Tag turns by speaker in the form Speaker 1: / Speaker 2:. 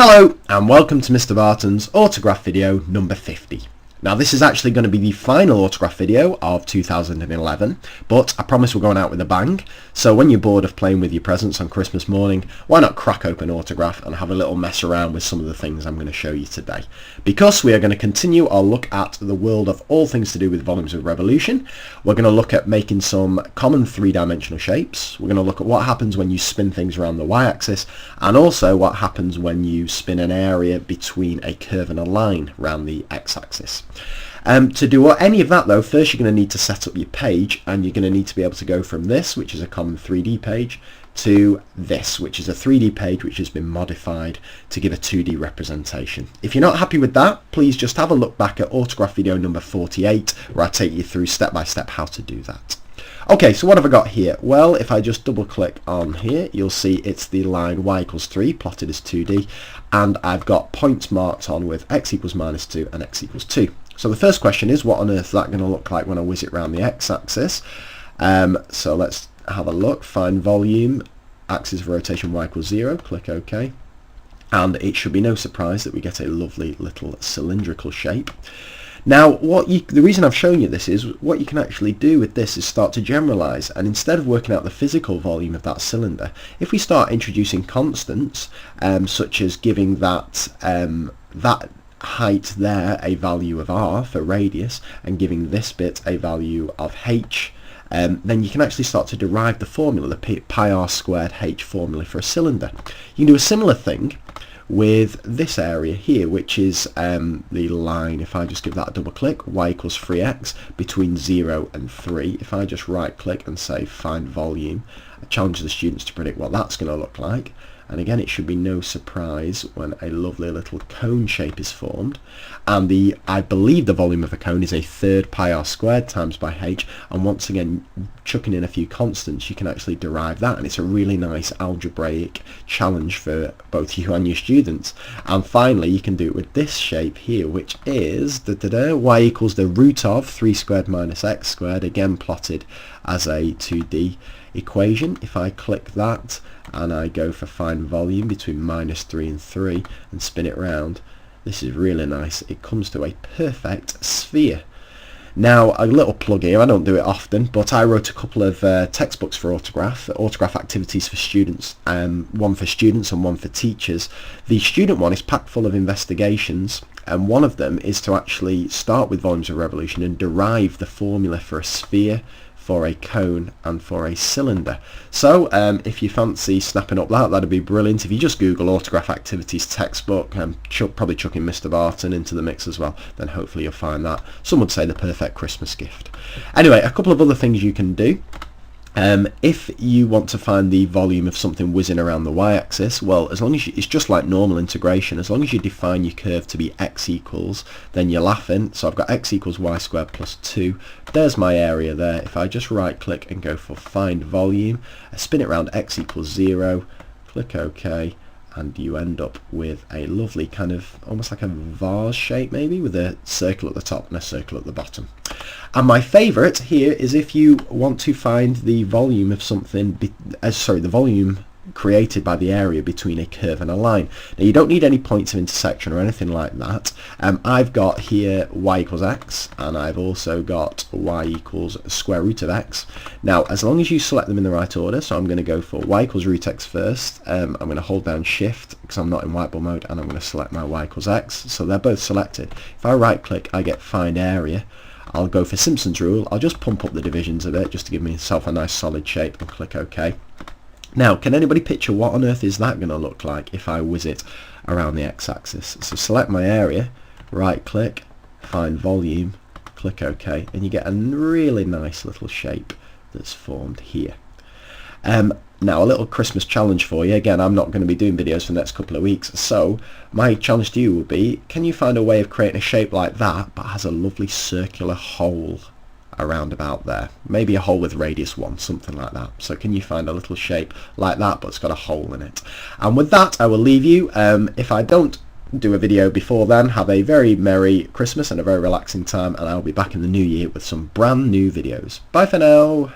Speaker 1: Hello and welcome to Mr Barton's autograph video number 50. Now this is actually going to be the final autograph video of 2011, but I promise we're going out with a bang. So when you're bored of playing with your presents on Christmas morning, why not crack open autograph and have a little mess around with some of the things I'm going to show you today. Because we are going to continue our look at the world of all things to do with volumes of revolution. We're going to look at making some common three-dimensional shapes. We're going to look at what happens when you spin things around the y-axis, and also what happens when you spin an area between a curve and a line around the x-axis. To do any of that though, first you're going to need to set up your page, and you're going to need to be able to go from this, which is a common 3D page, to this, which is a 3D page which has been modified to give a 2D representation. If you're not happy with that, please just have a look back at autograph video number 48, where I take you through step by step how to do that. Okay, so what have I got here? Well, if I just double click on here, you'll see it's the line y equals 3 plotted as 2D, and I've got points marked on with x equals minus 2 and x equals 2. So the first question is, what on earth is that going to look like when I whiz it around the x-axis? So let's have a look. Find volume, axis of rotation y equals 0, click OK. And it should be no surprise that we get a lovely little cylindrical shape. Now, the reason I've shown you this is what you can actually do with this is start to generalize, and instead of working out the physical volume of that cylinder, if we start introducing constants, such as giving that height there a value of r for radius, and giving this bit a value of h, then you can actually start to derive the formula, the pi r squared h formula for a cylinder. You can do a similar thing with this area here, which is the line. If I just give that a double click, y equals 3x between 0 and 3. If I just right click and say find volume, I challenge the students to predict what that's going to look like. And again, it should be no surprise when a lovely little cone shape is formed. And I believe the volume of a cone is a third pi r squared times by h. And once again, chucking in a few constants, you can actually derive that. And it's a really nice algebraic challenge for both you and your students. And finally, you can do it with this shape here, which is y equals the root of 3 squared minus x squared, again plotted as a 2D equation. If I click that and I go for find volume between minus 3 and 3 and spin it round, this is really nice. It comes to a perfect sphere. Now, a little plug here, I don't do it often, but I wrote a couple of textbooks for autograph activities for students, one for students and one for teachers. The student one is packed full of investigations, and one of them is to actually start with volumes of revolution and derive the formula for a sphere, for a cone and for a cylinder. So if you fancy snapping up that'd be brilliant. If you just Google autograph activities textbook and probably chuck in Mr Barton into the mix as well, then hopefully you'll find that. Some would say the perfect Christmas gift. Anyway, a couple of other things you can do. If you want to find the volume of something whizzing around the y-axis, well, as long as it's just like normal integration, as long as you define your curve to be x equals, then you're laughing. So I've got x equals y squared plus 2. There's my area there. If I just right click and go for find volume, I spin it around x equals 0, click OK, and you end up with a lovely kind of almost like a vase shape, maybe, with a circle at the top and a circle at the bottom. And my favourite here is if you want to find the volume of something, the volume created by the area between a curve and a line. Now you don't need any points of intersection or anything like that. I've got here y equals x, and I've also got y equals square root of x. Now as long as you select them in the right order, so I'm going to go for y equals root x first, I'm going to hold down shift because I'm not in whiteboard mode, and I'm going to select my y equals x, so they're both selected. If I right click, I get find area. I'll go for Simpson's rule. I'll just pump up the divisions a bit just to give myself a nice solid shape, and click OK. Now, can anybody picture what on earth is that going to look like if I whiz it around the x-axis? So select my area, right click, find volume, click OK, and you get a really nice little shape that's formed here. Now, a little Christmas challenge for you. Again, I'm not going to be doing videos for the next couple of weeks, so my challenge to you will be, can you find a way of creating a shape like that but has a lovely circular hole around about there? Maybe a hole with radius 1, something like that. So can you find a little shape like that but it's got a hole in it? And with that, I will leave you. If I don't do a video before then, have a very Merry Christmas and a very relaxing time, and I'll be back in the new year with some brand new videos. Bye for now.